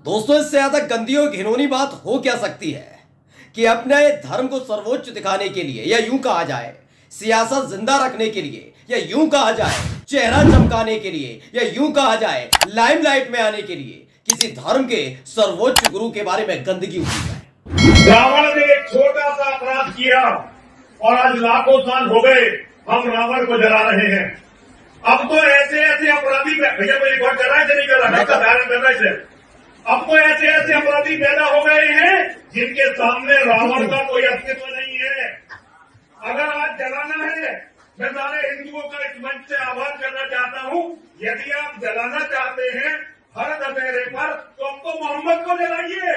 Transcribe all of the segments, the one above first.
दोस्तों, इससे ज्यादा गंदी और घिनौनी बात हो क्या सकती है कि अपने धर्म को सर्वोच्च दिखाने के लिए, या यूं कहा जाए सियासत जिंदा रखने के लिए, या यूं कहा जाए चेहरा चमकाने के लिए, या यूं कहा जाए लाइमलाइट में आने के लिए किसी धर्म के सर्वोच्च गुरु के बारे में गंदगी उठी जाए। रावण ने एक छोटा सा अपराध किया और आज लाखों साल हो गए हम रावण को जला रहे हैं। अब तो ऐसे ऐसे अपराधी, भैया कोई रिकॉर्ड कर रहा है नहीं कर रहा है, धारण कर रहा है। अब तो ऐसे ऐसे अपराधी पैदा हो गए हैं जिनके सामने रावण का कोई अस्तित्व नहीं है। अगर आज जलाना है, मैं सारे हिंदुओं का इस मंच से आह्वान करना चाहता हूं, यदि आप जलाना चाहते हैं हर दशहरे पर, तो आपको मोहम्मद को जलाइए।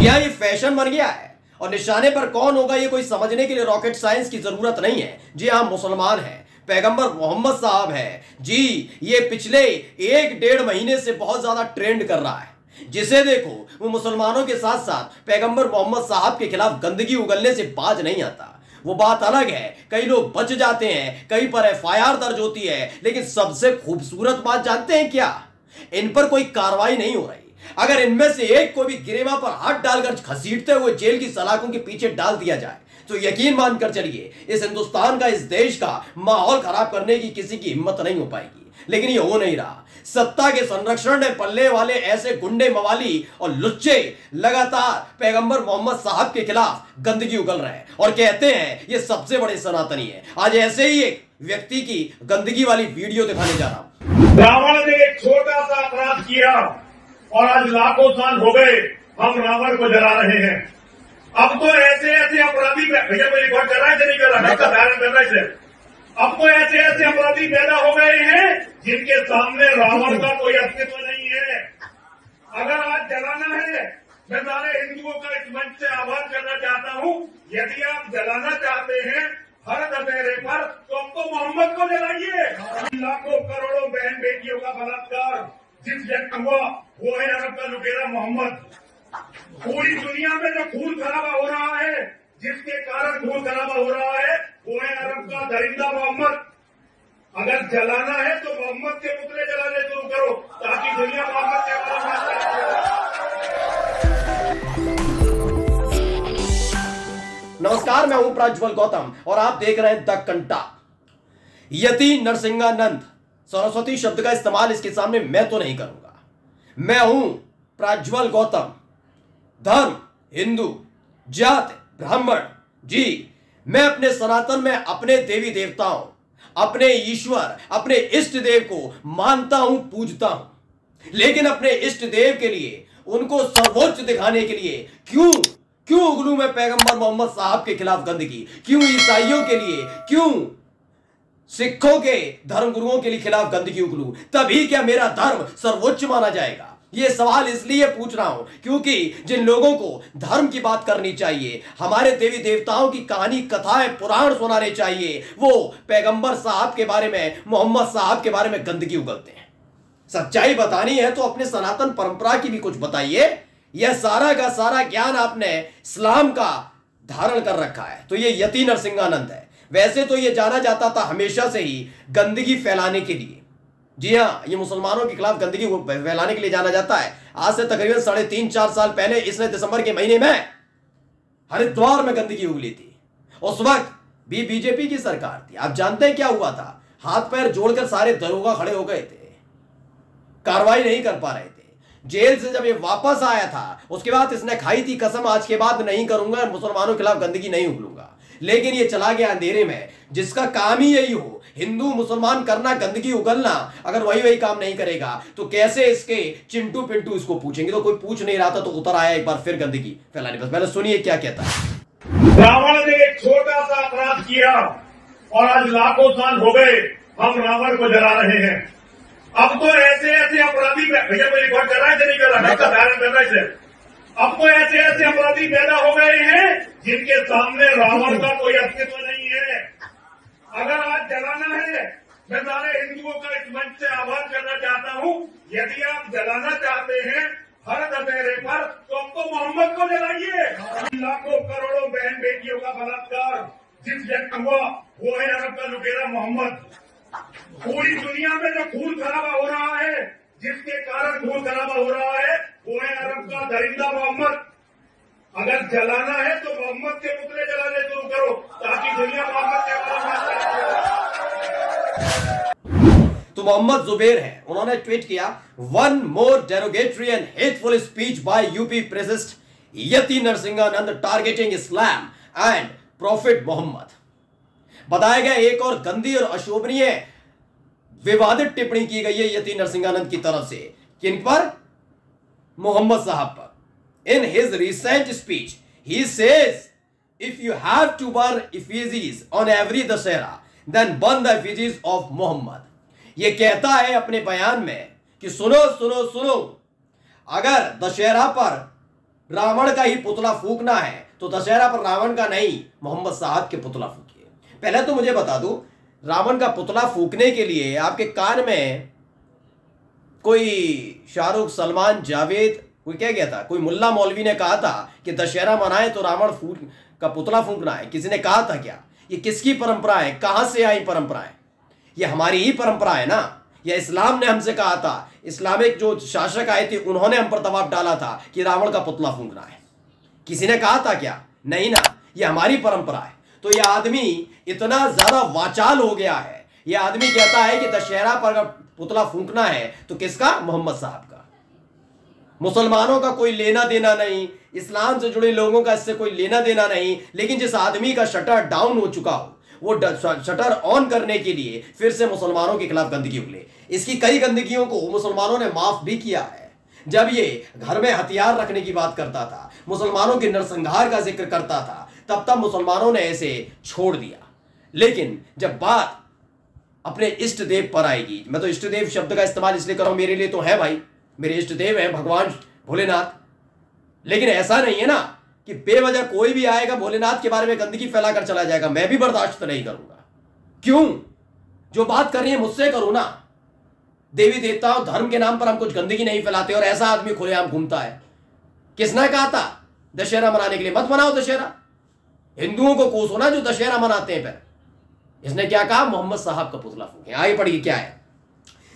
क्या ये फैशन बन गया है और निशाने पर कौन होगा ये कोई समझने के लिए रॉकेट साइंस की जरूरत नहीं है। जी हाँ, मुसलमान है, पैगंबर मोहम्मद साहब है जी। ये पिछले 1-1.5 महीने से बहुत ज्यादा ट्रेंड कर रहा है। जिसे देखो वो मुसलमानों के साथ साथ पैगंबर मोहम्मद साहब के खिलाफ गंदगी उगलने से बाज नहीं आता। वो बात अलग है, कई लोग बच जाते हैं, कई पर एफआईआर दर्ज होती है, लेकिन सबसे खूबसूरत बात जानते हैं क्या? इन पर कोई कार्रवाई नहीं हो रही। अगर इनमें से एक को भी गिरेवा पर हाथ डालकर घसीटते हुए जेल की सलाखों के पीछे डाल दिया जाए तो यकीन मानकर चलिए इस हिंदुस्तान का, इस देश का माहौल खराब करने की किसी की हिम्मत नहीं हो पाएगी। लेकिन ये हो नहीं रहा। सत्ता के संरक्षण में पलने वाले ऐसे गुंडे, मवाली और लुच्चे लगातार पैगंबर मोहम्मद साहब के खिलाफ गंदगी उगल रहे हैं और कहते हैं ये सबसे बड़े सनातनी है। आज ऐसे ही एक व्यक्ति की गंदगी वाली वीडियो दिखाने जा रहा हूं। रावण ने एक छोटा सा अपराध किया और आज लाखों साल हो गए हम रावण को जला रहे हैं। अब तो ऐसे ऐसे अपराधी, भैया कोई रिकॉर्ड कर रहा है नहीं कर रहा है, धारण कर रहा है। अब तो ऐसे ऐसे अपराधी पैदा हो गए हैं जिनके सामने रावण का कोई अस्तित्व नहीं है। अगर आज जलाना है, मैं सारे हिंदुओं का इस मंच से आह्वान करना चाहता हूं, यदि आप जलाना चाहते हैं हर दशहरे पर, तो आपको मोहम्मद को जलाइए। लाखों करोड़ों बहन बेटियों का बलात्कार जिस व्यक्ति हुआ वो है अरब का लुटेरा मोहम्मद। पूरी दुनिया में जो खून खराबा हो रहा है, जिसके कारण खून खराबा हो रहा है, वो है अरब का दरिंदा मोहम्मद। अगर जलाना है तो मोहम्मद के पुतले जलाने शुरू करो ताकि दुनिया मोहम्मद के नमस्कार, मैं हूं प्रज्वल गौतम और आप देख रहे हैं द कंटा। यति नरसिंहानंद, सरस्वती शब्द का इस्तेमाल इसके सामने मैं तो नहीं करूंगा। मैं हूं प्रज्वल गौतम, धर्म हिंदू, जात ब्राह्मण। जी, मैं अपने सनातन में अपने देवी देवताओं, अपने ईश्वर, अपने इष्ट देव को मानता हूं, पूजता हूं। लेकिन अपने इष्ट देव के लिए, उनको सर्वोच्च दिखाने के लिए क्यों उगलू मैं पैगंबर मोहम्मद साहब के खिलाफ गंदगी? क्यों ईसाइयों के लिए, क्यों सिखों के धर्मगुरुओं के लिए खिलाफ गंदगी उगलू? तभी क्या मेरा धर्म सर्वोच्च माना जाएगा? यह सवाल इसलिए पूछ रहा हूं क्योंकि जिन लोगों को धर्म की बात करनी चाहिए, हमारे देवी देवताओं की कहानी, कथाएं, पुराण सुनाने चाहिए, वो पैगंबर साहब के बारे में, मोहम्मद साहब के बारे में गंदगी उगलते हैं। सच्चाई बतानी है तो अपने सनातन परंपरा की भी कुछ बताइए। यह सारा का सारा ज्ञान आपने इस्लाम का धारण कर रखा है। तो ये यति नरसिंहानंद है। वैसे तो ये जाना जाता था हमेशा से ही गंदगी फैलाने के लिए। जी हाँ, ये मुसलमानों के खिलाफ गंदगी फैलाने के लिए जाना जाता है। आज से तकरीबन 3.5-4 साल पहले इसने दिसंबर के महीने में हरिद्वार में गंदगी उगली थी। उस वक्त भी बीजेपी की सरकार थी। आप जानते हैं क्या हुआ था? हाथ पैर जोड़कर सारे दरोगा खड़े हो गए थे, कार्रवाई नहीं कर पा रहे थे। जेल से जब ये वापस आया था उसके बाद इसने खाई थी कसम, आज के बाद नहीं करूंगा, मुसलमानों के खिलाफ गंदगी नहीं उगलूंगा। लेकिन ये चला गया अंधेरे में। जिसका काम ही यही हो, हिंदू मुसलमान करना, गंदगी उगलना, अगर वही काम नहीं करेगा तो कैसे इसके चिंटू पिंटू इसको पूछेंगे? तो कोई पूछ नहीं रहा था तो उतर आया एक बार फिर गंदगी फैलाने। बस पहले सुनिए क्या कहता है। रावण ने एक छोटा सा अपराध किया और आज लाखों साल हो गए हम रावण को जला रहे हैं। अब तो ऐसे ऐसे अपराधी, भैया कोई रिकॉर्ड कर रहा है नहीं कर रहा है, धारण कर रहा है। अब तो ऐसे ऐसे अपराधी पैदा हो गए हैं जिनके सामने रावण का कोई अस्तित्व नहीं है। अगर आज जलाना है, मैं सारे हिंदुओं का इस मंच से आह्वान करना चाहता हूं, यदि आप जलाना चाहते हैं हर दशहरे पर, तो आपको मोहम्मद को जलाइए। लाखों करोड़ों बहन बेटियों का बलात्कार जिस व्यक्ति हुआ वो है अरब का लुटेरा मोहम्मद। पूरी दुनिया में जो खून खराबा हो रहा है, जिसके कारण खून खराबा हो रहा है वो है अरब का दरिंदा मोहम्मद। अगर जलाना है तो मोहम्मद के पुतले जलाने शुरू करो ताकि दुनिया मोहम्मद के तो मोहम्मद जुबैर है, उन्होंने ट्वीट किया, one more derogatory and hateful speech by UP president Yati Narsinghanand targeting Islam and prophet Muhammad. बताया गया एक और गंदी और अशोभनीय विवादित टिप्पणी की गई है यति नरसिंहानंद की तरफ से। किन पर? मोहम्मद साहब पर। In his recent speech he says if you have to burn effigies on every Dussehra then burn the effigies of Mohammad. ये कहता है अपने बयान में कि सुनो सुनो सुनो, अगर दशहरा पर रावण का ही पुतला फूकना है तो दशहरा पर रावण का नहीं, मोहम्मद साहब के पुतला फूकिए। पहले तो मुझे बता दूं, रावण का पुतला फूकने के लिए आपके कान में कोई शाहरुख, सलमान, जावेद, कोई क्या गया था, कोई मुल्ला मौलवी ने कहा था कि दशहरा मनाए तो रावण का पुतला फूकना है? किसी ने कहा था क्या? ये किसकी परंपरा है? कहां से आई परंपरा है? ये हमारी ही परंपरा है ना। यह इस्लाम ने हमसे कहा था, इस्लामिक जो शासक आए थे उन्होंने हम पर दबाव डाला था कि रावण का पुतला फूंकना है। किसी ने कहा था क्या? नहीं ना, यह हमारी परंपरा है। तो यह आदमी इतना ज्यादा वाचाल हो गया है, यह आदमी कहता है कि दशहरा पर अगर पुतला फूंकना है तो किसका? मोहम्मद साहब का। मुसलमानों का कोई लेना देना नहीं, इस्लाम से जुड़े लोगों का इससे कोई लेना देना नहीं, लेकिन जिस आदमी का शटर डाउन हो चुका हो वो शटर ऑन करने के लिए फिर से मुसलमानों के खिलाफ गंदगी उगले। इसकी कई गंदगियों को मुसलमानों ने माफ भी किया है। जब ये घर में हथियार रखने की बात करता था, मुसलमानों के नरसंहार का जिक्र करता था, तब मुसलमानों ने ऐसे छोड़ दिया। लेकिन जब बात अपने इष्ट देव पर आएगी, मैं तो इष्ट देव शब्द का इस्तेमाल इसलिए कर रहा हूं, मेरे लिए तो है भाई, मेरे इष्ट देव है भगवान भोलेनाथ। लेकिन ऐसा नहीं है ना कि बेवजह कोई भी आएगा भोलेनाथ के बारे में गंदगी फैलाकर चला जाएगा। मैं भी बर्दाश्त नहीं करूंगा। क्यों? जो बात करनी है मुझसे करो ना। देवी देवताओं धर्म के नाम पर हम कुछ गंदगी नहीं फैलाते और ऐसा आदमी खुलेआम घूमता है। किसने कहा था दशहरा मनाने के लिए? मत मनाओ दशहरा, हिंदुओं को कोसो ना जो दशहरा मनाते हैं। फिर इसने क्या कहा? मोहम्मद साहब का पुतला फूके। आगे पढ़िए क्या है।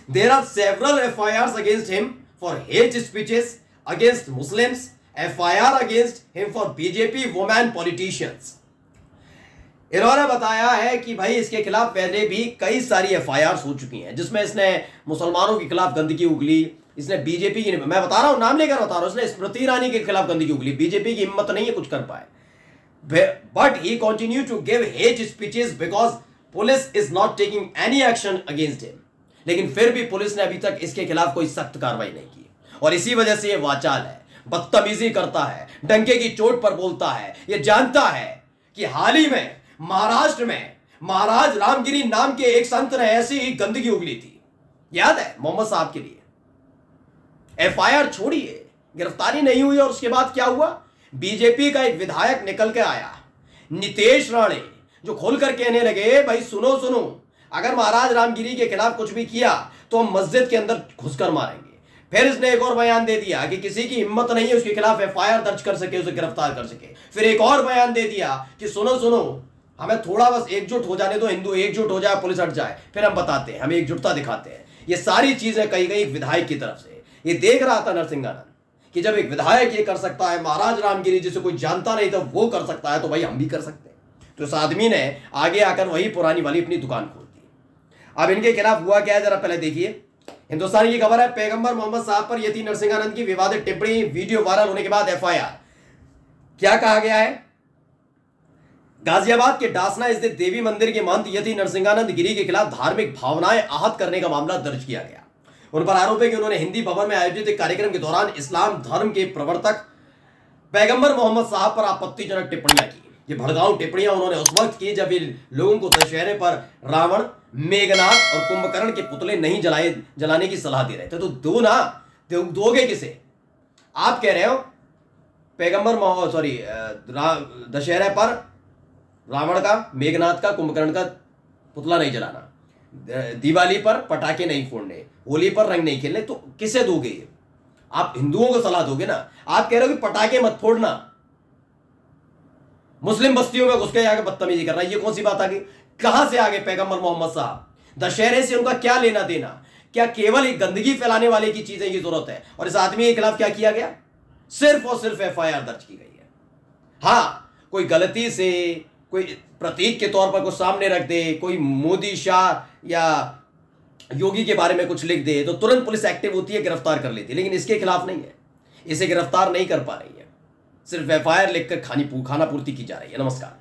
There are several FIRs against him for hate speeches against Muslims, FIR against him for BJP women politicians। इन्होंने बताया है कि भाई इसके खिलाफ पहले भी कई सारी FIRs हो चुकी हैं जिसमें इसने मुसलमानों के खिलाफ गंदगी उगली। इसने बीजेपी की, मैं बता रहा हूं, नाम लेकर बता रहा हूं, इसने स्मृति ईरानी के खिलाफ गंदगी उगली। बीजेपी की हिम्मत नहीं है कुछ कर पाए। But he continue to give hate speeches because police is not taking any action against him. लेकिन फिर भी पुलिस ने अभी तक इसके खिलाफ कोई सख्त कार्रवाई नहीं की और इसी वजह से ये वाचाल है, बदतमीजी करता है, डंके की चोट पर बोलता है। यह जानता है कि हाल ही में महाराष्ट्र में महाराज रामगिरी नाम के एक संत ने ऐसी ही गंदगी उगली थी, याद है, मोहम्मद साहब के लिए। FIR छोड़िए, गिरफ्तारी नहीं हुई और उसके बाद क्या हुआ? बीजेपी का एक विधायक निकल के आया, नितेश राणे, जो खुलकर कहने लगे भाई सुनो सुनो, अगर महाराज रामगिरी के खिलाफ कुछ भी किया तो हम मस्जिद के अंदर घुसकर मारेंगे। फिर इसने एक और बयान दे दिया कि किसी की हिम्मत नहीं है उसके खिलाफ FIR दर्ज कर सके, उसे गिरफ्तार कर सके। फिर एक और बयान दे दिया कि सुनो सुनो, हमें थोड़ा बस एकजुट हो जाने दो, हिंदू एकजुट हो जाए, पुलिस हट जाए, फिर हम बताते हैं, हम एकजुटता दिखाते हैं। ये सारी चीजें कही गई एक विधायक की तरफ से। ये देख रहा था नरसिंहानंद कि जब एक विधायक ये कर सकता है, महाराज रामगिरी जिसे कोई जानता नहीं था वो कर सकता है, तो भाई हम भी कर सकते हैं। तो इस आदमी ने आगे आकर वही पुरानी वाली अपनी दुकान खोल दी। अब इनके खिलाफ हुआ क्या है जरा पहले देखिए। हिंदुस्तान की खबर है, पैगंबर मोहम्मद साहब पर यति नरसिंहानंद की विवादित टिप्पणी, वीडियो वायरल होने के बाद FIR। क्या कहा गया है? गाजियाबाद के डासना स्थित देवी मंदिर के महंत यति नरसिंहानंद गिरी के खिलाफ धार्मिक भावनाएं आहत करने का मामला दर्ज किया गया। उन पर आरोप है कि उन्होंने हिंदी भवन में आयोजित एक कार्यक्रम के दौरान इस्लाम धर्म के प्रवर्तक पैगंबर मोहम्मद साहब पर आपत्तिजनक टिप्पणियां की। ये भड़काऊ टिप्पणियां उन्होंने उस वक्त की जब इन लोगों को दशहरे पर रावण, मेघनाथ और कुंभकर्ण के पुतले नहीं जलाने की सलाह दे रहे थे। तो दो ना, दोगे किसे? आप कह रहे हो पैगंबर दशहरे पर रावण का, मेघनाथ का, कुंभकर्ण का पुतला नहीं जलाना, दिवाली पर पटाखे नहीं फोड़ने, होली पर रंग नहीं खेलने, तो किसे दोगे? आप हिंदुओं को सलाह दोगे ना। आप कह रहे हो कि पटाखे मत फोड़ना, मुस्लिम बस्तियों में घुस के आगे बदतमीजी कर रहा है। ये कौन सी बात आ गई? कहां से आ गए पैगंबर मोहम्मद साहब? दशहरे से उनका क्या लेना देना? क्या केवल एक गंदगी फैलाने वाले की चीजें की जरूरत है? और इस आदमी के खिलाफ क्या किया गया? सिर्फ और सिर्फ एफआईआर दर्ज की गई है। हां, कोई गलती से कोई प्रतीक के तौर पर कुछ सामने रख दे, कोई मोदी शाह या योगी के बारे में कुछ लिख दे तो तुरंत पुलिस एक्टिव होती है, गिरफ्तार कर लेती है, लेकिन इसके खिलाफ नहीं है। इसे गिरफ्तार नहीं कर पा रही है, सिर्फ एफआईआर लिखकर खाना पूर्ति की जा रही है। नमस्कार।